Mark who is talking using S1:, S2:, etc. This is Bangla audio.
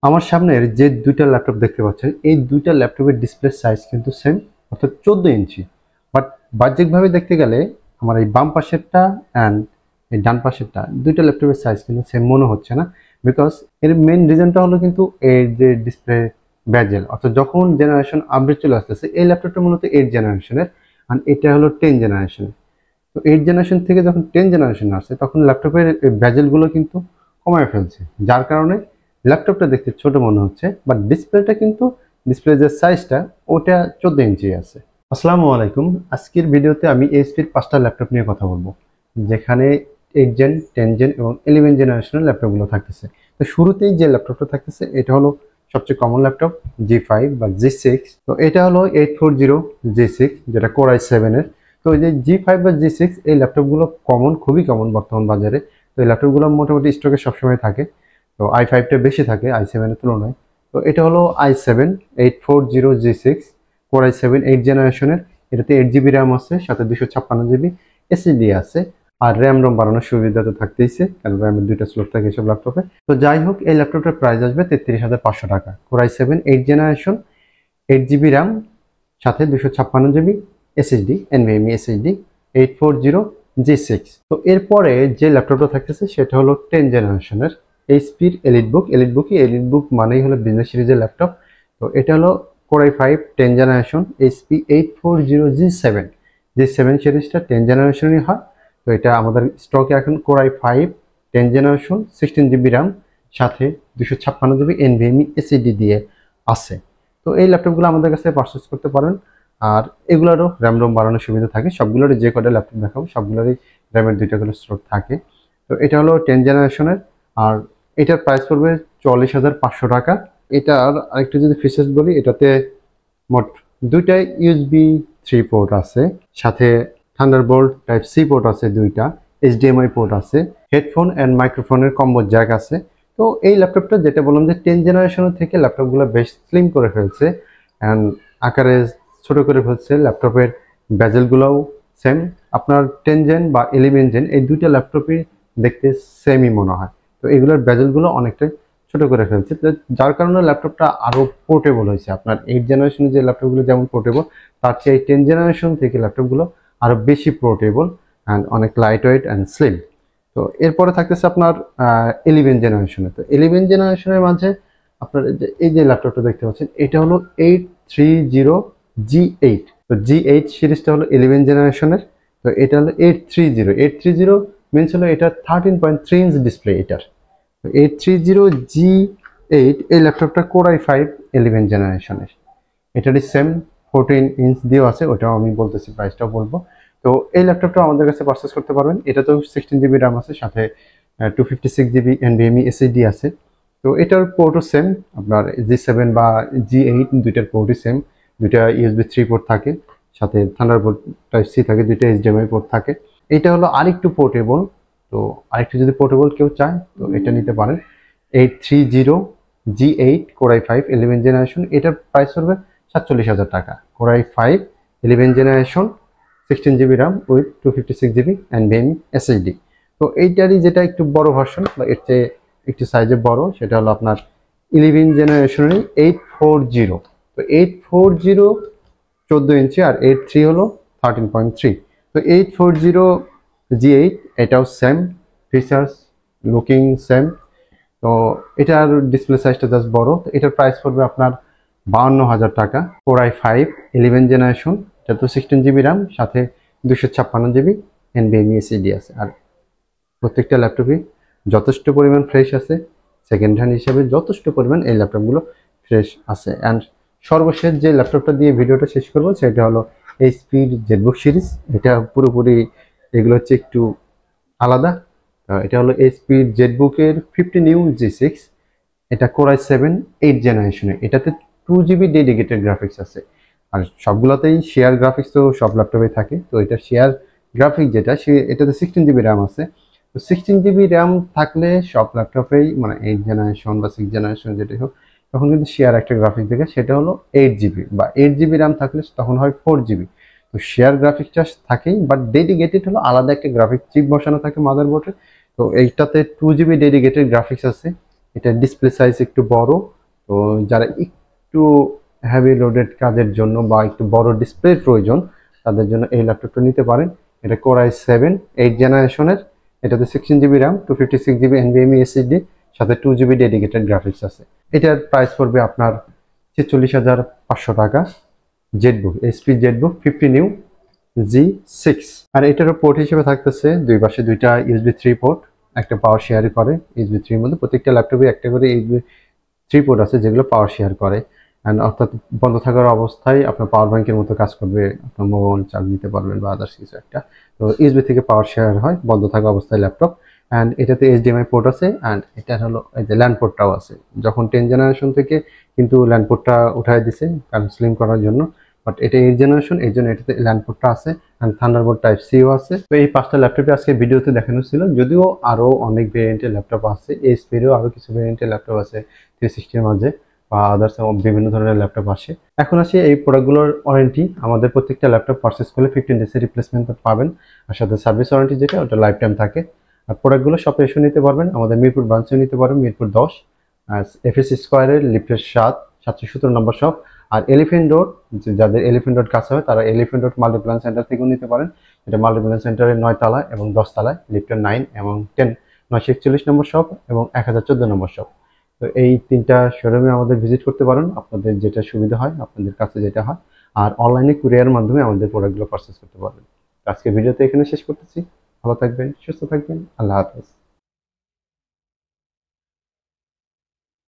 S1: আমার সামনের যে দুইটা ল্যাপটপ দেখতে পাচ্ছেন এই দুইটা ল্যাপটপের ডিসপ্লে সাইজ কিন্তু সেম, অর্থাৎ 14 ইঞ্চি। বাট বাহ্যিকভাবে দেখতে গেলে আমার এই বাম পাশেরটা অ্যান্ড এই ডান পাশেরটা দুইটা ল্যাপটপের সাইজ কিন্তু সেম মনে হচ্ছে না। বিকজ এর মেন রিজনটা হলো কিন্তু এর যে ডিসপ্লে ব্যাজেল, অর্থাৎ যখন জেনারেশন আপডেট চলে আসতেছে এই ল্যাপটপটা মূলত 8 জেনারেশনের আর এটা হলো 10 জেনারেশনের। তো 8 জেনারেশন থেকে যখন 10 জেনারেশন আসছে তখন ল্যাপটপের ব্যাজেলগুলো কিন্তু কমায় ফেলছে, যার কারণে ল্যাপটপটা দেখতে ছোট মনে হচ্ছে, বাট ডিসপ্লেটা কিন্তু ডিসপ্লে যে সাইজটা ওটা 14 ইঞ্চি আছে। আসসালামু আলাইকুম, আজকের ভিডিওতে আমি এইচপির 5টা ল্যাপটপ নিয়ে কথা বলবো, যেখানে 8 জেন, 10 জেন এবং 11 জেনারেশনের ল্যাপটপগুলো থাকতেছে। তো শুরুতেই যে ল্যাপটপটা থাকতেছে এটা হলো সবচেয়ে কমন ল্যাপটপ G5 বা G6। তো এটা হলো 840G6, যেটা কোর i7-এর। তো এই যে G5 বা G6 এই ল্যাপটপগুলো কমন, খুবই কমন বর্তমান বাজারে। তো এই ল্যাপটপগুলো মোটামুটি স্টকে সবসময় থাকে। তো i5টা বেশি থাকে i7-এর তুলনায়। তো এটা হলো i7 840G6 কোর i7 8 জেনারেশনের। এটাতে 8 জিবি র্যাম আছে, সাথে 256 জিবি এসএসডি আছে। আর র্যাম রোম বাড়ানোর সুবিধা তো থাকতেইছে, কারণ র্যামের দুইটা স্লট থাকে এসব ল্যাপটপে। তো যাই হোক, এই ল্যাপটপটার প্রাইস আসবে 33,500 টাকা। Core i7 8 generation, 8 GB RAM, সাথে 256 GB SSD, NVMe SSD, 840G6। তো এরপরে যে ল্যাপটপটা থাকতেছে সেটা হলো 10 জেনারেশনের এইচপির এলিটবুক। এলিটবুক মানেই হলো বিজনেস সিরিজের ল্যাপটপ। তো এটা হলো core i5 10 generation HP 840G7। G7 সিরিজটা 10 জেনারেশনই হয়। তো এটা আমাদের স্টকে এখন core i5 10 generation, 16 GB RAM, সাথে 256 জিবি এনভিএমই এসএসডি দিয়ে আছে। তো এই ল্যাপটপগুলো আমাদের কাছে পারচেস করতে পারেন। আর এগুলোরও র্যাম রোম বাড়ানোর সুবিধা থাকে। সবগুলোরই যে কটা ল্যাপটপ দেখাবো সবগুলোরই র্যামের 2টা করে স্লট থাকে। তো এটা হলো 10 জেনারেশনের। আর এটার প্রাইস পড়বে 44,500 টাকা। এটার আরেকটু যদি ফিচার্স বলি, এটাতে মোট দুইটা ইউএসবি 3 পোর্ট আছে, সাথে থান্ডারবোল্ট টাইপ সি পোর্ট আছে, দুইটা এইচডিএমআই পোর্ট আছে, হেডফোন অ্যান্ড মাইক্রোফোনের কম্বো জ্যাক আছে। তো এই ল্যাপটপটা যেটা বললাম যে 10 জেনারেশনের থেকে ল্যাপটপগুলো বেশ স্লিম করে ফেলছে অ্যান্ড আকারে ছোট করে ফেলছে। ল্যাপটপের ব্যাজেলগুলোও সেম। আপনার 10 জেন বা 11 জেন এই দুইটা ল্যাপটপই দেখতে সেমই মনে হয়। তো এগুলোর ব্যাজেলগুলো অনেকটাই ছোট করে ফেলছে, তো যার কারণে ল্যাপটপটা আরও পোর্টেবল হয়েছে। আপনার 8 জেনারেশনের যে ল্যাপটপগুলো যেমন পোর্টেবল, তার চেয়ে 10 জেনারেশন থেকে ল্যাপটপগুলো আরও বেশি পোর্টেবল অ্যান্ড অনেক লাইট ওয়েট অ্যান্ড স্লিম। তো এরপরে থাকতেছে আপনার 11 জেনারেশনে। তো 11 জেনারেশনের মাঝে আপনার এই যে ল্যাপটপটা দেখতে পাচ্ছেন এটা হলো 830G8। তো G8 সিরিজটা হলো 11 জেনারেশনের। তো এটা হলো 830 মিনস হলো এটা 13.3 ইঞ্চ ডিসপ্লে এটার। তো 830G8 এই ল্যাপটপটা কোর i5 11 জেনারেশনের। এটারই সেম 14 ইঞ্চ দিয়েও আছে, ওটাও আমি বলতেছি, প্রাইসটাও বলবো। তো এই ল্যাপটপটা আমাদের কাছে পারচেস করতে পারবেন। এটাতেও 16 জিবি র্যাম আছে, সাথে 256 জিবি এনভিএমই এসএসডি আছে। তো এটার পোর্টও সেম, আপনার G7 বা G8 দুইটার পোর্টই সেম। দুইটা ইউএসবি 3 পোর্ট থাকে, সাথে থান্ডারবোল্ট টাইপ সি থাকে, দুইটা এইচডিএমআই পোর্ট থাকে। এটা হলো আরেকটু পোর্টেবল। তো আরেকটু যদি পোর্টেবল কেউ চায় তো এটা নিতে পারেন। 830G8 কোর i5 11 জেনারেশন, এটার প্রাইস পড়বে 47,000 টাকা। Core i5 11 generation, 16 GB RAM with 256 GB NVMe SSD. তো এইটারই যেটা একটু বড় ভার্সন বা এর চেয়ে একটু সাইজে বড়, সেটা হলো আপনার 11 জেনারেশনেরই 840। তো 840 14 ইঞ্চি, আর 83 হলো 13.3। তো 840G8 এটাও সেম ফিচার্স, লুকিং সেম। তো এটার ডিসপ্লে সাইজটা জাস্ট বড়। তো এটার প্রাইস পড়বে আপনার 52,000 টাকা। কোর i5 11 জেনারেশন, এটা তো 16 জিবি র্যাম, সাথে 256 জিবি এনভিএমই এসএসডি আছে। আর প্রত্যেকটা ল্যাপটপই যথেষ্ট পরিমাণ ফ্রেশ আছে, সেকেন্ড হ্যান্ড হিসেবে যথেষ্ট পরিমাণ এই ল্যাপটপগুলো ফ্রেশ আছে। অ্যান্ড সর্বশেষ যে ল্যাপটপটা দিয়ে ভিডিওটা শেষ করবো সেটা হলো এইচপির জেটবুক সিরিজ। এটা পুরোপুরি এগুলো হচ্ছে একটু আলাদা। এটা হলো এইচপির জেটবুকের 15U G6। এটা কোর i7 8 জেনারেশনে। এটাতে 2 জিবি ডেডিকেটেড গ্রাফিক্স আছে। আর সবগুলোতেই শেয়ার গ্রাফিক্স তো সব ল্যাপটপে থাকে। তো এটা শেয়ার গ্রাফিক যেটা, এটাতে 16 জিবি র্যাম আছে। তো 16 জিবি র্যাম থাকলে সব ল্যাপটপেই, মানে 8 জেনারেশন বা 6 জেনারেশন যেটাই হোক, তখন কিন্তু শেয়ার একটা গ্রাফিক্স দেখে, সেটা হলো 8 জিবি বা 8 জিবি র্যাম থাকলে তখন হয় 4 জিবি। তো শেয়ার গ্রাফিক্সটা থাকেই, বাট ডেডিকেটেড হলো আলাদা একটা গ্রাফিক চিপ বসানো থাকে মাদারবোর্ডে। তো এইটাতে 2 জিবি ডেডিকেটেড গ্রাফিক্স আছে এটা ডিসপ্লে সাইজ একটু বড়, তো যারা একটু হেভি লোডেড কাজের জন্য বা একটু বড় ডিসপ্লে প্রয়োজন তাদের জন্য এই ল্যাপটপটা নিতে পারেন। এটা Core i7 8 জেনারেশনের, এটাতে 16 GB RAM, 256 GB NVMe SSD, সাথে 2 জিবি ডেডিকেটেড গ্রাফিক্স আছে। এটার প্রাইস পড়বে আপনার 46,500 টাকা। Jetbook, HP Jetbook 50 new G6। আর এটারও পোর্ট হিসেবে থাকতেছে দুই পাশে দুইটা USB 3 পোর্ট, একটা পাওয়ার শেয়ার করে USB 3 এর মধ্যে। প্রত্যেকটা ল্যাপটপে একটা করে USB 3 পোর্ট আছে যেগুলো পাওয়ার শেয়ার করে, অ্যান্ড অর্থাৎ বন্ধ থাকার অবস্থায় আপনার পাওয়ার ব্যাংকের মতো কাজ করবে, আপনার মোবাইল চার্জ নিতে পারবেন বা আদার্স কিছু একটা। তো USB থেকে পাওয়ার শেয়ার হয় বন্ধ থাকা অবস্থায় ল্যাপটপ। অ্যান্ড এটাতে HDMI পোর্ট আছে, অ্যান্ড এটা হলো এই যে ল্যান্ড পোর্টটাও আছে। যখন 10 জেনারেশন থেকে কিন্তু ল্যান্ড পোর্টটা উঠাই দিছে কারণ স্লিম করার জন্য, বাট এটা 8 জেনারেশন, এই জন্য এটাতে ল্যান্ড পোর্টটা আছে, অ্যান্ড থান্ডারবোল্ট টাইপ সিও আছে। তো এই 5টা ল্যাপটপে আজকে ভিডিওতে দেখানো ছিল, যদিও আরও অনেক ভেরিয়েন্টের ল্যাপটপ আছে, এইচপিরও আরও কিছু ভেরিয়েন্টের ল্যাপটপ আছে 360 এর মাঝে, বা আদার্স বিভিন্ন ধরনের ল্যাপটপ আসে। এখন আসি এই প্রোডাক্টগুলোর ওয়ারেন্টি। আমাদের প্রত্যেকটা ল্যাপটপ পারচেস করলে 15 ডেজের রিপ্লেসমেন্ট পাবেন, আর সাথে সার্ভিস ওয়ারেন্টি যেটা ওটা লাইফ টাইম থাকে। আর প্রোডাক্টগুলো শপে এসে নিতে পারবেন, আমাদের মিরপুর ব্রাঞ্চে নিতে পারবেন, মিরপুর 10 FS স্কোয়ারের লিফটের 717 নম্বর শপ। আর এলিফেন্ট রোড, যাদের এলিফেন্ট রোড কাছে হয় তারা এলিফেন্ট রোড মাল্টিপ্ল্যান সেন্টার থেকেও নিতে পারেন। এটা মাল্টিপ্ল্যান সেন্টারের 9 তলা এবং 10 তলায়, লিফটের 9 এবং 10, 941 নম্বর শপ এবং 1014 নম্বর শপ। তো এই 3টা শোরুমে আমাদের ভিজিট করতে পারেন, আপনাদের যেটা সুবিধা হয়, আপনাদের কাছে যেটা হয়। আর অনলাইনে কুরিয়ারের মাধ্যমে আমাদের প্রোডাক্টগুলো পারচেস করতে পারবেন। আজকে ভিডিওতে এখানে শেষ করতেছি। ভালো থাকবেন, সুস্থ থাকবেন, আল্লাহ হাফেজ।